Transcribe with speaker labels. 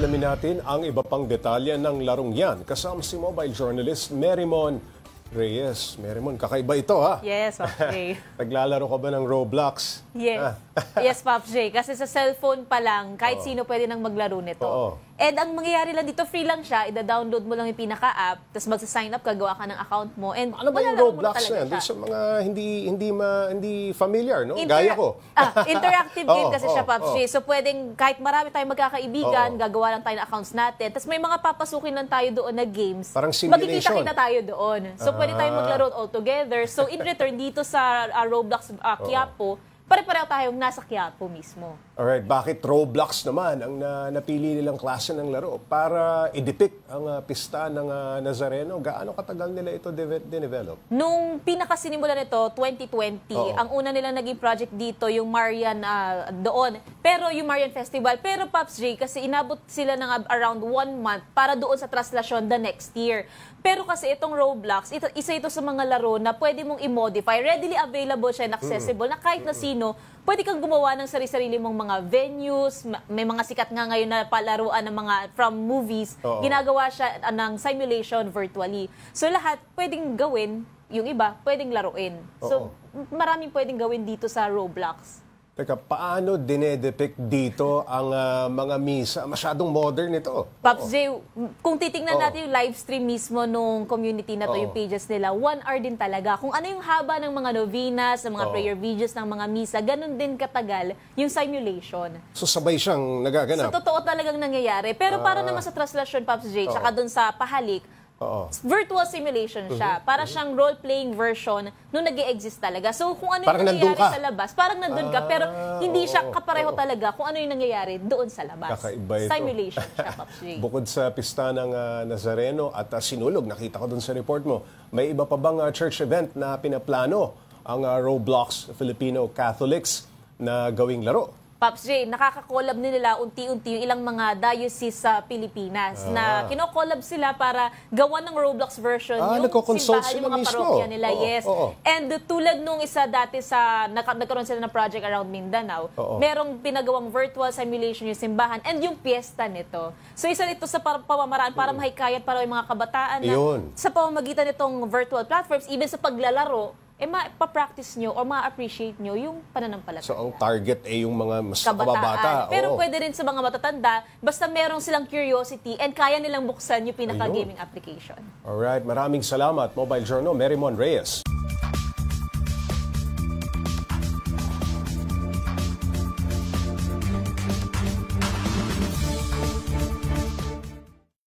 Speaker 1: alamin natin ang iba pang detalye ng larong yan. Kasama si mobile journalist Merymon Reyes. Merymon, kakaiba ito ha?
Speaker 2: Yes, Pops J.
Speaker 1: Naglalaro ka ba ng Roblox?
Speaker 2: Yes. Yes, Pops J. Kasi sa cellphone pa lang, kahit sino pwede nang maglaro nito. And ang mangyayari lang dito, free lang siya. Ida-download mo lang yung pinaka-app, tapos magsa-sign up, gagawa ka ng account mo. And
Speaker 1: ano ba yung Roblox na yan? Sa mga hindi familiar, no? Gaya ko.
Speaker 2: Interactive game kasi siya, Pops J. So pwedeng kahit marami tayong magkakaibigan, gagawa lang tayo ng accounts natin. Tapos may mga papasukin lang tayo doon na games.
Speaker 1: Parang simulation.
Speaker 2: Magkikita-kita tayo doon. So pwede tayong maglaro all together. So in return, dito sa Roblox Quiapo, pare-pareho tayong nasa Quiapo mismo.
Speaker 1: Alright, bakit Roblox naman ang napili nilang klase ng laro para i-depict ang pista ng Nazareno? Gaano katagal nila ito dinevelop?
Speaker 2: Nung pinakasinimula nito, 2020, ang una nilang naging project dito, yung Marian doon. Pero yung Marian Festival. Pero Pops J, kasi inabot sila ng around 1 month para doon sa translasyon the next year. Pero kasi itong Roblox, isa ito sa mga laro na pwede mong i-modify. Readily available siya and accessible na kahit na sino, pwede kang gumawa ng sarili-sarili mong mga venues. May mga sikat nga ngayon na palaruan ng mga from movies. Ginagawa siya ng simulation virtually. So lahat pwedeng gawin, yung iba pwedeng laruin. So maraming pwedeng gawin dito sa Roblox.
Speaker 1: Teka, paano dinedepict dito ang mga misa? Masyadong modern ito.
Speaker 2: Pops J, kung titingnan natin yung live stream mismo nung community na to, yung pages nila, 1 hour din talaga. Kung ano yung haba ng mga novenas, ng mga prayer videos, ng mga misa, ganun din katagal yung simulation.
Speaker 1: So sabay siyang nagaganap?
Speaker 2: So totoo talagang nangyayari. Pero para naman sa translasyon, Pops J, tsaka dun sa pahalik, virtual simulation siya. Para siyang role-playing version nung nag-i-exist talaga. So kung ano yung nangyayari sa labas, parang nandun ka, pero hindi siya kapareho talaga kung ano yung nangyayari doon sa labas.
Speaker 1: Kakaiba ito.
Speaker 2: Simulation siya, Pops J.
Speaker 1: Bukod sa pista ng Nazareno at Sinulog, nakita ko doon sa report mo, may iba pa bang church event na pinaplano ang Roblox Filipino Catholics na gawing laro?
Speaker 2: Pops J, nakaka-collab nila unti-unti yung ilang mga diocese sa Pilipinas na kino-collab sila para gawa ng Roblox version yung simbahan, yung mga parokya nila. Yes. And tulad nung isa dati sa nagkaroon sila ng project around Mindanao, merong pinagawang virtual simulation yung simbahan and yung piyesta nito. So isa ito sa pamamaraan para mahikayat para yung mga kabataan na sa pamamagitan nitong virtual platforms, even sa paglalaro, ma-practice nyo or ma-appreciate nyo yung pananampalataya.
Speaker 1: So, ang target ay yung mga mas kababata.
Speaker 2: Pero pwede rin sa mga matatanda, basta merong silang curiosity and kaya nilang buksan yung pinaka-gaming application.
Speaker 1: Alright, maraming salamat, Mobile Journal, Merymon Reyes.